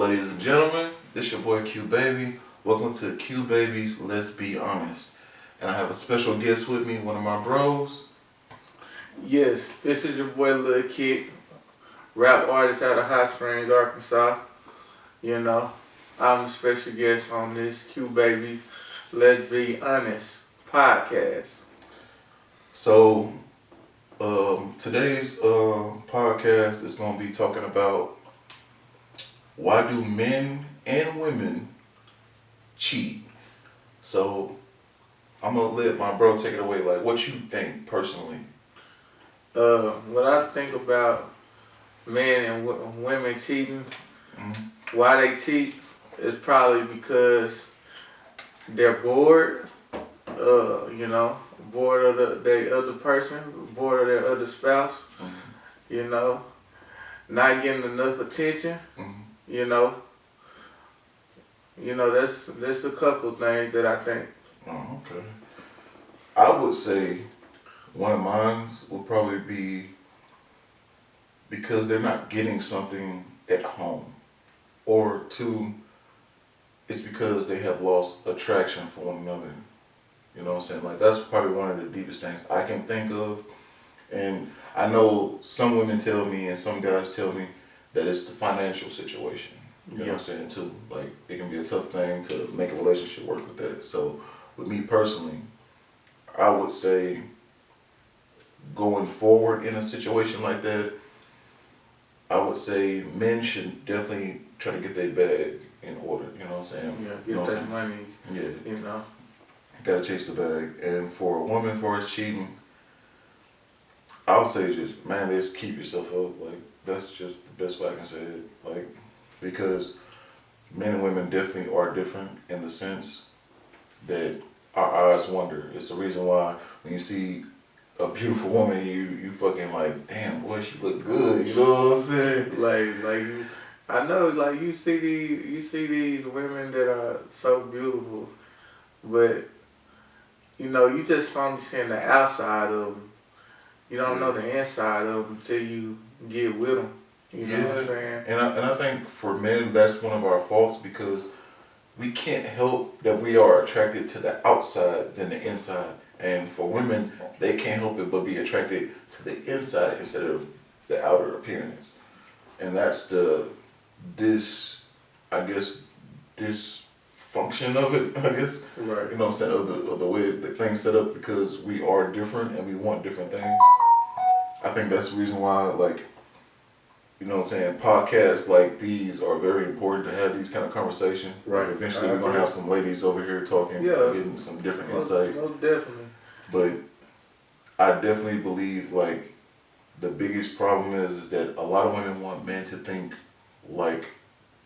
ladies and gentlemen, this your boy Qbaby. Welcome to Qbaby's Let's Be Honest. And I have a special guest with me, one of my bros. Yes, this is your boy Lil Kid, rap artist out of Hot Springs, Arkansas. You know, I'm a special guest on this Qbaby Let's Be Honest podcast. So, today's podcast is going to be talking about why do men and women cheat. So, I'm going to let my bro take it away. Like, what you think personally? What I think about men and women cheating, why they cheat is probably because they're bored, bored of their other person, bored of their other spouse, not getting enough attention, that's a couple things that I think. Oh, okay. I would say one of mine would probably be because they're not getting something at home. Or two, it's because they have lost attraction for one another. You know what I'm saying? Like, that's probably one of the deepest things I can think of. And I know some women tell me and some guys tell me that it's the financial situation. You know what I'm saying, too? Like, it can be a tough thing to make a relationship work with that. So, with me personally, I would say going forward in a situation like that, I would say men should definitely try to get their bag in order. You know what I'm saying? Yeah, get that money. Yeah. Gotta chase the bag. And for a woman, for us cheating, I would say just, man, let's keep yourself up. Like, that's just the best way I can say it. Like, because men and women definitely are different in the sense that our eyes wander. It's the reason why when you see a beautiful woman, you fucking like, damn, boy, she look good. You know what I'm saying? I know, like you see these women that are so beautiful, but you just only seeing the outside of them. You don't know the inside of them until you get with them. You know what I'm saying? And I think for men, that's one of our faults because we can't help that we are attracted to the outside than the inside. And for women, they can't help it but be attracted to the inside instead of the outer appearance. And that's this function of it, I guess. Right. You know what I'm saying, of the way the thing's set up because we are different and we want different things. I think that's the reason why, like, you know what I'm saying, podcasts like these are very important to have these kind of conversations. Right. Like eventually we're going to have some ladies over here talking, getting some different insight. Most definitely. But I definitely believe, like, the biggest problem is that a lot of women want men to think like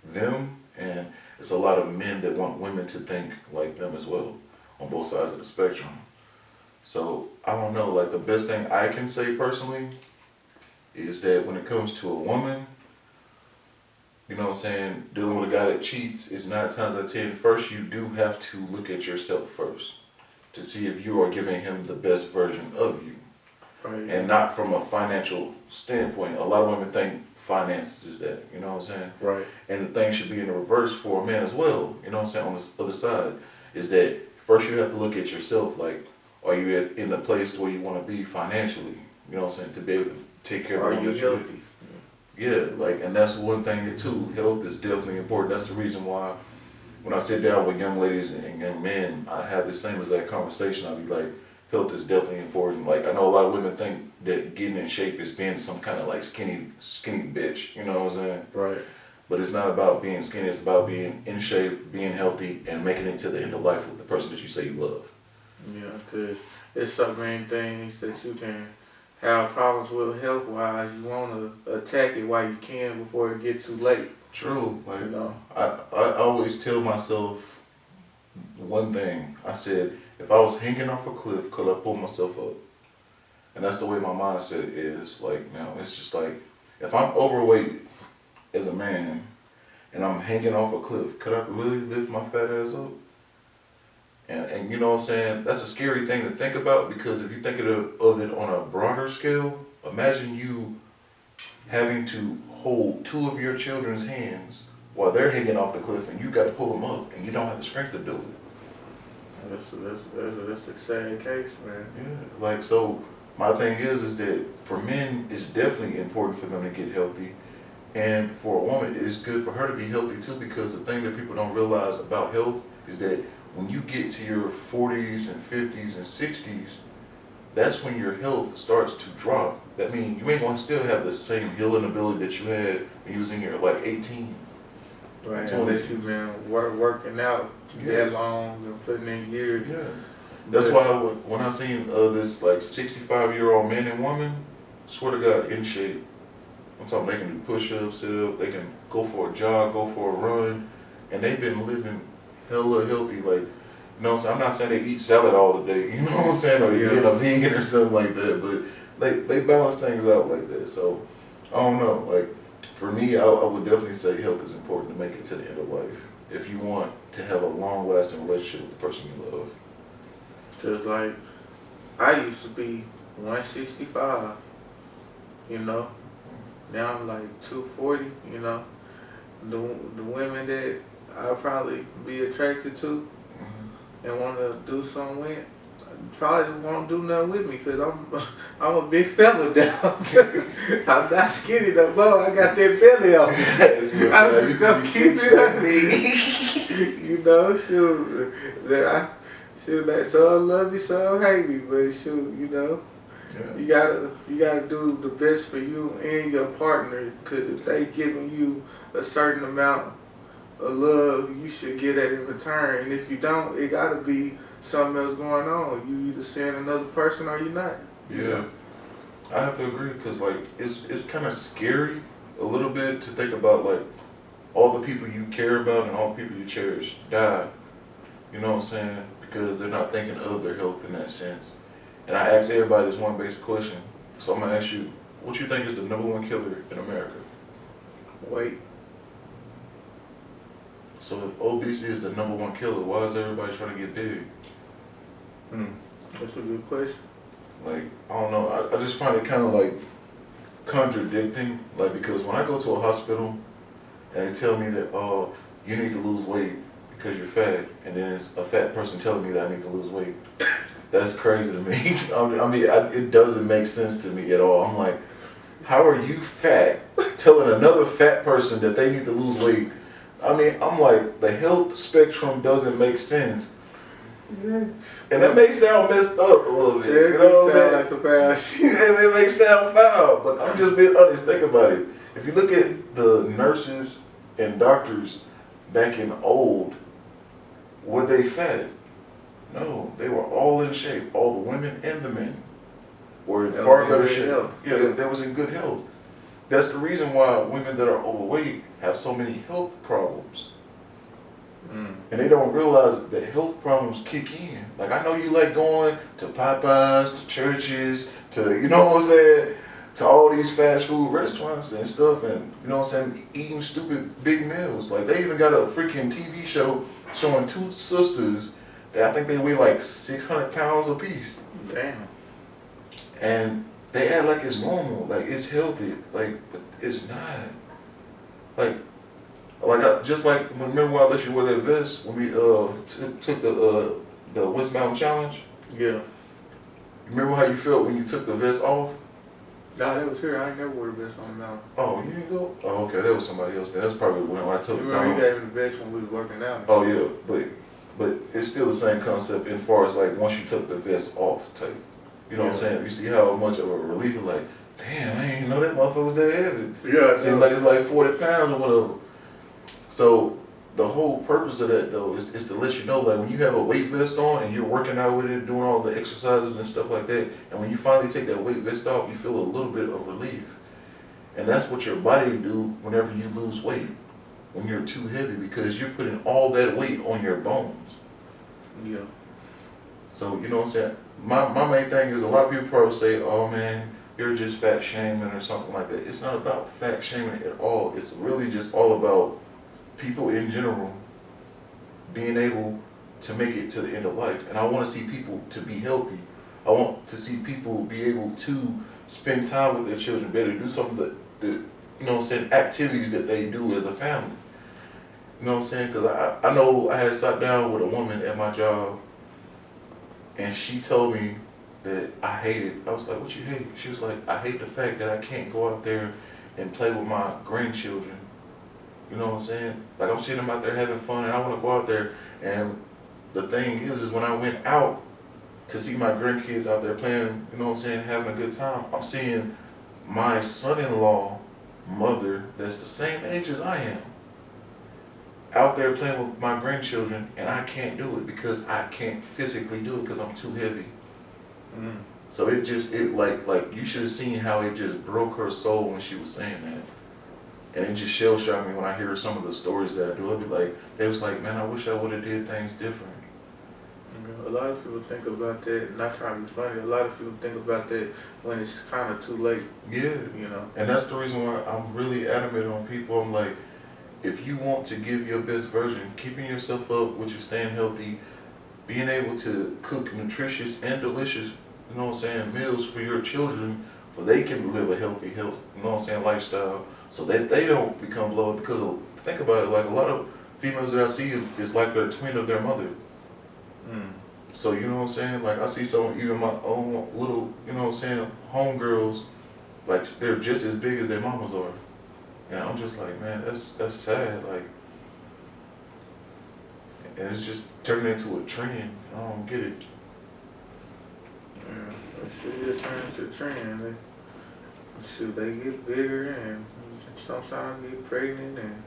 them, and it's a lot of men that want women to think like them as well, on both sides of the spectrum. So, I don't know, like, the best thing I can say personally is that when it comes to a woman, you know what I'm saying, dealing with a guy that cheats is 9 times out of 10, first you do have to look at yourself first to see if you are giving him the best version of you. Right. And not from a financial standpoint. A lot of women think finances is that, you know what I'm saying? Right. And the thing should be in the reverse for a man as well, you know what I'm saying, on the other side, is that first you have to look at yourself, like, are you in the place where you want to be financially, you know what I'm saying, to be able to take care of the woman. Healthy? Yeah, like, and that's one thing too, health is definitely important. That's the reason why when I sit down with young ladies and young men, I have the same exact conversation. I'll be like, health is definitely important. Like, I know a lot of women think that getting in shape is being some kind of like skinny bitch, you know what I'm saying? Right. But it's not about being skinny, it's about being in shape, being healthy, and making it to the end of life with the person that you say you love. Yeah, because there's so many things that you can have problems with health-wise. You want to attack it while you can before it gets too late. True. Like, I always tell myself one thing. I said, if I was hanging off a cliff, could I pull myself up? And that's the way my mindset is. Like, now, it's just like, if I'm overweight as a man and I'm hanging off a cliff, could I really lift my fat ass up? And you know what I'm saying? That's a scary thing to think about because if you think of it on a broader scale, imagine you having to hold two of your children's hands while they're hanging off the cliff, and you got to pull them up, and you don't have the strength to do it. That's a sad case, man. Yeah, like so. My thing is that for men, it's definitely important for them to get healthy, and for a woman, it's good for her to be healthy too. Because the thing that people don't realize about health is that when you get to your 40s and 50s and 60s, that's when your health starts to drop. That means you ain't gonna still have the same healing ability that you had when you was in your like 18. Right, unless you've been working out that long and putting in years. Yeah. That's why when I seen this like 65-year-old man and woman, swear to God, in shape. I'm talking they can do push-ups, sit-up, they can go for a jog, go for a run, and they've been living hella healthy. Like, you know what I'm saying? I'm not saying they eat salad all the day, you know what I'm saying, or you're a vegan or something like that, but they balance things out like that. So, I don't know. Like, for me, I would definitely say health is important to make it to the end of life if you want to have a long-lasting relationship with the person you love. Just like, I used to be 165, you know. Now I'm like 240, you know. The women that I'll probably be attracted to and want to do something with, probably won't do nothing with me because I'm a big fella now. I'm not skinny no more. I got that belly on. I'm just gonna keep it up. You know, shoot. Shoot, like some love me, some hate me, but shoot, you know, you gotta do the best for you and your partner. Cause if they giving you a certain amount of love, you should get that in return. And if you don't, it gotta be something else going on. You either seeing another person or you're not. Yeah, I have to agree because like it's kind of scary a little bit to think about like all the people you care about and all the people you cherish die. You know what I'm saying? Because they're not thinking of their health in that sense. And I asked everybody this one basic question. So I'm gonna ask you, what you think is the #1 killer in America? Weight. So if obesity is the #1 killer, why is everybody trying to get big? That's a good question. Like, I don't know. I just find it kind of like contradicting. Like, because when I go to a hospital and they tell me that, oh, you need to lose weight because you're fat, and then it's a fat person telling me that I need to lose weight. That's crazy to me. It doesn't make sense to me at all. I'm like, how are you fat telling another fat person that they need to lose weight? I mean, I'm like, the health spectrum doesn't make sense. Yeah. And that may sound messed up a little bit. You know what I'm saying? Like some bad shit. It may sound foul, but I'm just being honest. Think about it. If you look at the nurses and doctors back in old, were they fat? No, they were all in shape. All the women and the men were in far better shape. Yeah, they was in good health. That's the reason why women that are overweight have so many health problems. And they don't realize that health problems kick in. Like, I know you like going to Popeyes, to churches, to, you know what I'm saying, to all these fast food restaurants and stuff, and, you know what I'm saying, eating stupid big meals. Like, they even got a freaking TV show showing two sisters that I think they weigh like 600 pounds apiece. Damn. And they act like it's normal, like it's healthy, like, but it's not. Like just like, remember when I let you wear that vest when we took the West Mountain Challenge? Yeah. Remember how you felt when you took the vest off? Nah, that was here. I ain't never wore the vest on the mountain. Oh, you didn't go? Oh, okay, that was somebody else. That's probably when I took it. Remember you gave me the vest when we was working out? Oh yeah, but it's still the same concept as far as like once you took the vest off type. You know what I'm saying? You see how much of a relief it's like, damn, I ain't know that motherfucker was that heavy. Yeah. It seems like it's like 40 pounds or whatever. So the whole purpose of that though is to let you know, like when you have a weight vest on and you're working out with it, doing all the exercises and stuff like that, and when you finally take that weight vest off, you feel a little bit of relief. And that's what your body do whenever you lose weight, when you're too heavy, because you're putting all that weight on your bones. Yeah. So, you know what I'm saying? My main thing is a lot of people probably say, oh man, you're just fat shaming or something like that. It's not about fat shaming at all. It's really just all about people in general being able to make it to the end of life. And I want to see people to be healthy. I want to see people be able to spend time with their children, be able to do some of the you know what I'm saying, activities that they do as a family. You know what I'm saying? Because I know I had sat down with a woman at my job, and she told me that I hated. I was like, "What you hate?" She was like, "I hate the fact that I can't go out there and play with my grandchildren." You know what I'm saying? Like I'm seeing them out there having fun, and I want to go out there. And the thing is when I went out to see my grandkids out there playing, you know what I'm saying, having a good time, I'm seeing my son-in-law mother that's the same age as I am out there playing with my grandchildren, and I can't do it because I can't physically do it because I'm too heavy. Mm. So like you should have seen how it just broke her soul when she was saying that. And it just shell shocked me when I hear some of the stories that I do. I'd be like, they was like, man, I wish I would have did things different. A lot of people think about that, not trying to be funny, a lot of people think about that when it's kind of too late, Yeah. you know. And that's the reason why I'm really adamant on people. I'm like, if you want to give your best version, keeping yourself up with you staying healthy, being able to cook nutritious and delicious, you know what I'm saying, meals for your children, for they can live a healthy, you know what I'm saying, lifestyle, so that they don't become low. Because think about it, like a lot of females that I see is like they're twin of their mother. Mm. So you know what I'm saying, like I see some, even my own little, you know what I'm saying, homegirls, like they're just as big as their mamas are. And I'm just like, man, that's sad, like, and it's just turning into a trend. I don't get it. Yeah, that shit just turns to a trend. They get bigger and sometimes get pregnant and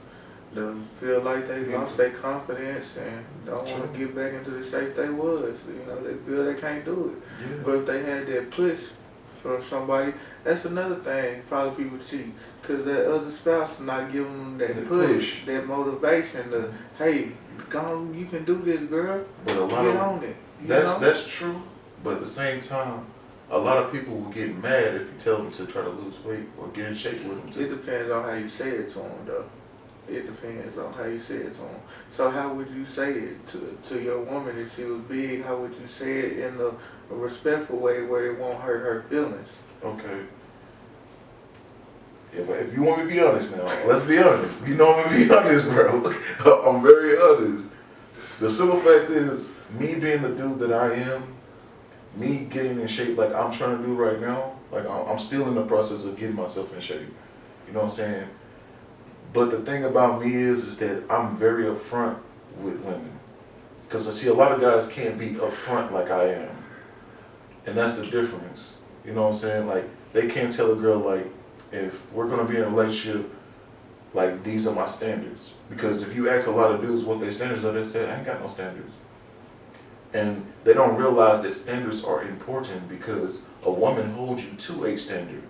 they feel like they lost their confidence and don't want to get back into the shape they was. You know, they feel they can't do it. Yeah. But if they had that push from somebody, that's another thing probably people cheat. Because that other spouse not giving them that push, that motivation to, hey, go on, you can do this, girl. But a lot get of on it. that's true. But at the same time, a lot of people will get mad if you tell them to try to lose weight or get in shape with them too. It depends on how you say it to them, though. It depends on how you say it to them. So how would you say it to your woman if she was big? How would you say it in a respectful way where it won't hurt her feelings? Okay. If you want me to be honest now, let's be honest. You know I'm gonna be honest, bro. I'm very honest. The simple fact is, me being the dude that I am, me getting in shape like I'm trying to do right now, like I'm still in the process of getting myself in shape. You know what I'm saying? But the thing about me is that I'm very upfront with women. Because I see a lot of guys can't be upfront like I am. And that's the difference. You know what I'm saying? Like, they can't tell a girl, like, if we're going to be in a relationship, like, these are my standards. Because if you ask a lot of dudes what their standards are, they say, I ain't got no standards. And they don't realize that standards are important because a woman holds you to a standard.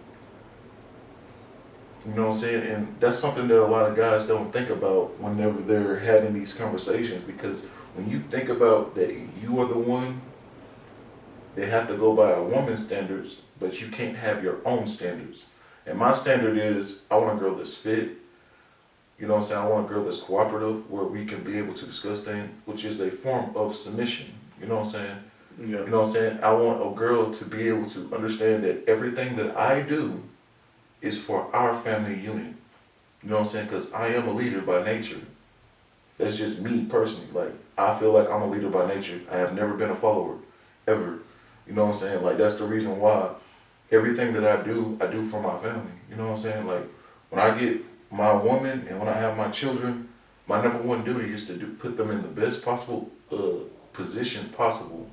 You know what I'm saying? And that's something that a lot of guys don't think about whenever they're having these conversations, because when you think about that you are the one, they have to go by a woman's standards, but you can't have your own standards. And my standard is, I want a girl that's fit. You know what I'm saying? I want a girl that's cooperative, where we can be able to discuss things, which is a form of submission. You know what I'm saying? Yeah. You know what I'm saying? I want a girl to be able to understand that everything that I do is for our family unit. You know what I'm saying? Because I am a leader by nature. That's just me personally. Like, I feel like I'm a leader by nature. I have never been a follower, ever. You know what I'm saying? Like, that's the reason why everything that I do for my family. You know what I'm saying? Like, when I get my woman and when I have my children, my number one duty is to put them in the best possible position possible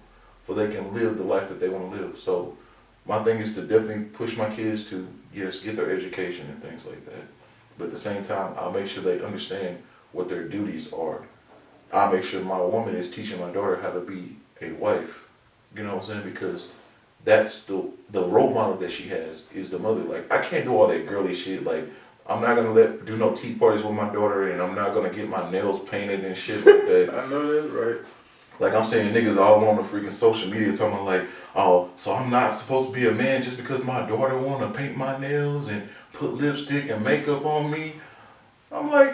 for they can live the life that they want to live. So my thing is to definitely push my kids to, yes, get their education and things like that. But at the same time, I'll make sure they understand what their duties are. I'll make sure my woman is teaching my daughter how to be a wife. You know what I'm saying? Because that's the role model that she has is the mother. Like, I can't do all that girly shit. Like, I'm not gonna do no tea parties with my daughter, and I'm not gonna get my nails painted and shit like that. I know that's right. Like, I'm saying niggas all on the freaking social media talking about like, oh, so I'm not supposed to be a man just because my daughter wanna paint my nails and put lipstick and makeup on me. I'm like,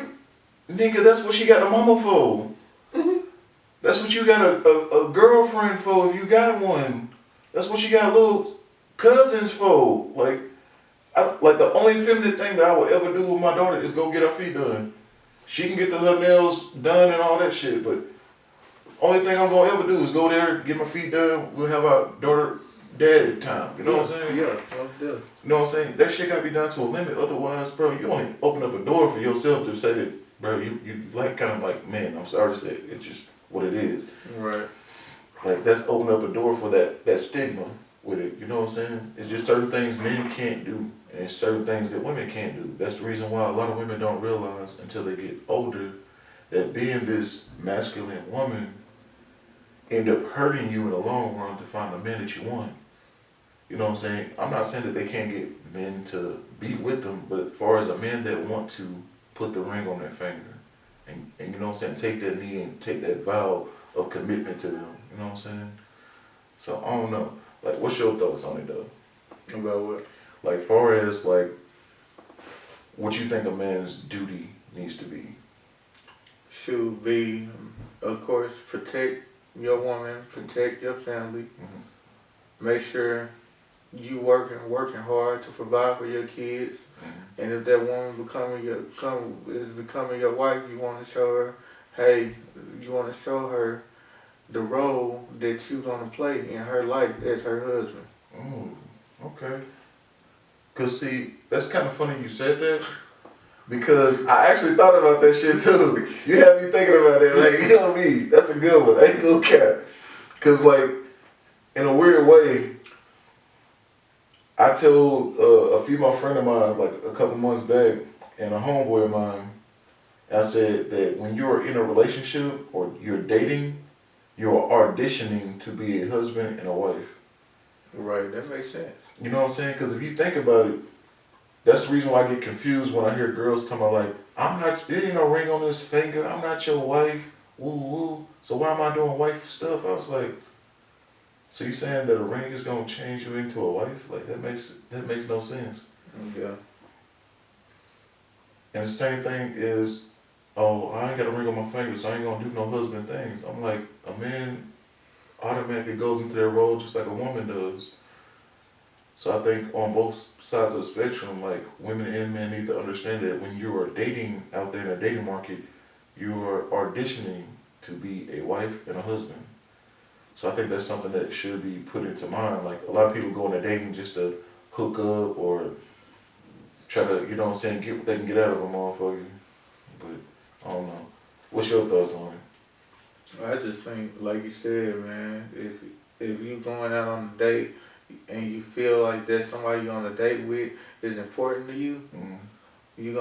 nigga, that's what she got a mama for. That's what you got a girlfriend for if you got one. That's what you got little cousins for. Like the only feminine thing that I would ever do with my daughter is go get her feet done. She can get her nails done and all that shit, but only thing I'm gonna ever do is go there, get my feet done. We'll have our daughter, daddy time. You know what I'm saying? Yeah, most definitely. You know what I'm saying? That shit gotta be done to a limit. Otherwise, bro, you only open up a door for yourself to say that, bro, you like kind of like, man, I'm sorry to say it. It's just what it is. Right. Like, that's open up a door for that stigma with it. You know what I'm saying? It's just certain things men can't do, and it's certain things that women can't do. That's the reason why a lot of women don't realize until they get older that being this masculine woman end up hurting you in the long run to find the men that you want. You know what I'm saying? I'm not saying that they can't get men to be with them, but as far as a man that want to put the ring on their finger and you know what I'm saying, take that knee and take that vow of commitment to them. You know what I'm saying? So I don't know. Like, what's your thoughts on it though? About what? Like, far as like what you think a man's duty needs to be. Should be, of course, protect your woman, protect your family. Mm-hmm. Make sure you working hard to provide for your kids. Mm-hmm. And if that woman is becoming your wife, you want to show her, hey, you want to show her the role that you're gonna play in her life as her husband. Okay. Cause see, that's kind of funny you said that. Because I actually thought about that shit too. You have me thinking about it. Like, you know me, that's a good one. I ain't gonna cap. Cause like, in a weird way, I told a female friend of mine like a couple months back, and a homeboy of mine, I said that when you're in a relationship or you're dating, you're auditioning to be a husband and a wife. Right, that makes sense. You know what I'm saying? Because if you think about it, that's the reason why I get confused when I hear girls talking about like, there ain't no ring on this finger, I'm not your wife, woo woo, so why am I doing wife stuff? I was like, so you saying that a ring is gonna change you into a wife? Like, that makes no sense. Yeah. And the same thing is, oh, I ain't got a ring on my finger, so I ain't gonna do no husband things. I'm like, a man automatically goes into their role just like a woman does. So I think on both sides of the spectrum, like, women and men need to understand that when you are dating out there in the dating market, you are auditioning to be a wife and a husband. So I think that's something that should be put into mind. Like, a lot of people go into dating just to hook up or try to, you know what I'm saying, get what they can get out of a motherfucker. But I don't know. What's your thoughts on it? I just think, like you said, man, if you going out on a date and you feel like that somebody you're on a date with is important to you, Mm-hmm. you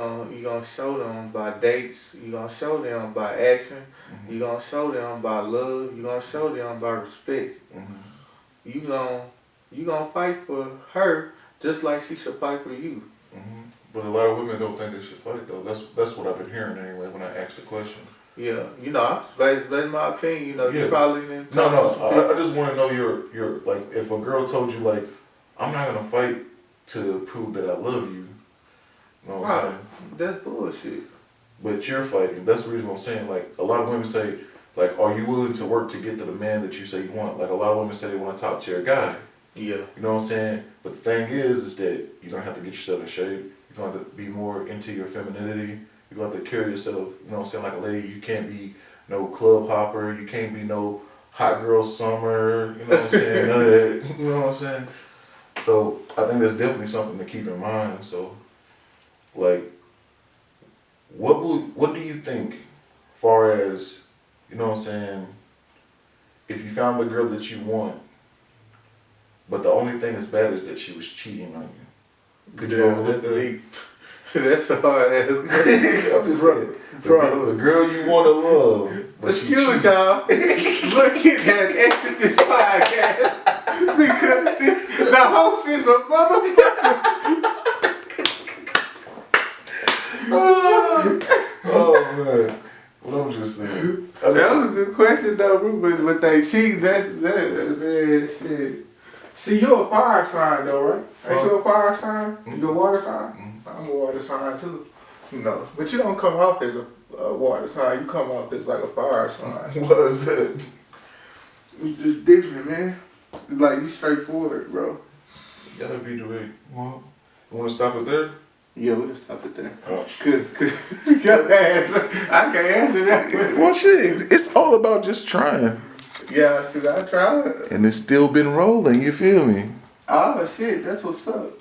gonna show them by dates, you gonna show them by action, Mm-hmm. you gonna show them by love, you gonna show them by respect. Mm-hmm. You gonna fight for her just like she should fight for you. Mm-hmm. But a lot of women don't think they should fight though. That's what I've been hearing anyway when I asked the question. Yeah, that's my opinion. Yeah. You probably didn't talk No, to some people. I just want to know your like, if a girl told you like, I'm not gonna fight to prove that I love you. You know what I'm saying? That's bullshit. But you're fighting. That's the reason I'm saying. Like, a lot of women say, like, are you willing to work to get to the man that you say you want? Like, a lot of women say they want to talk to your guy. Yeah. You know what I'm saying? But the thing is that you're gonna have to get yourself in shape. You're gonna have to be more into your femininity. You're gonna have to carry yourself, you know what I'm saying, like a lady. You can't be no club hopper. You can't be no hot girl summer. You know what I'm saying? None of that. You know what I'm saying? So I think that's definitely something to keep in mind. So, like, what do you think, far as, you know what I'm saying, if you found the girl that you want, but the only thing that's bad is that she was cheating on you, could you overlook that? That's a hard ass. I'm just saying, the girl you want to love, but she Excuse cheats. y'all. Look at that exit this podcast because the host is a motherfucker. Oh man, what I'm just saying. That was a good question though, but they cheat. That's man shit. See, you're a fire sign though, right? Ain't you a fire sign? You a water sign? I'm a water sign too. You know, but you don't come off as a water sign. You come off as like a fire sign. What is that? It's just different, man. Like, you straightforward, bro. Gotta be the way. Well, you want to stop it there? Yeah, we'll stop it there. Oh. Cause your ass. I can't answer that. Well, shit, it's all about just trying. Yeah, shit, I tried. And it's still been rolling, you feel me? Oh shit, that's what's up.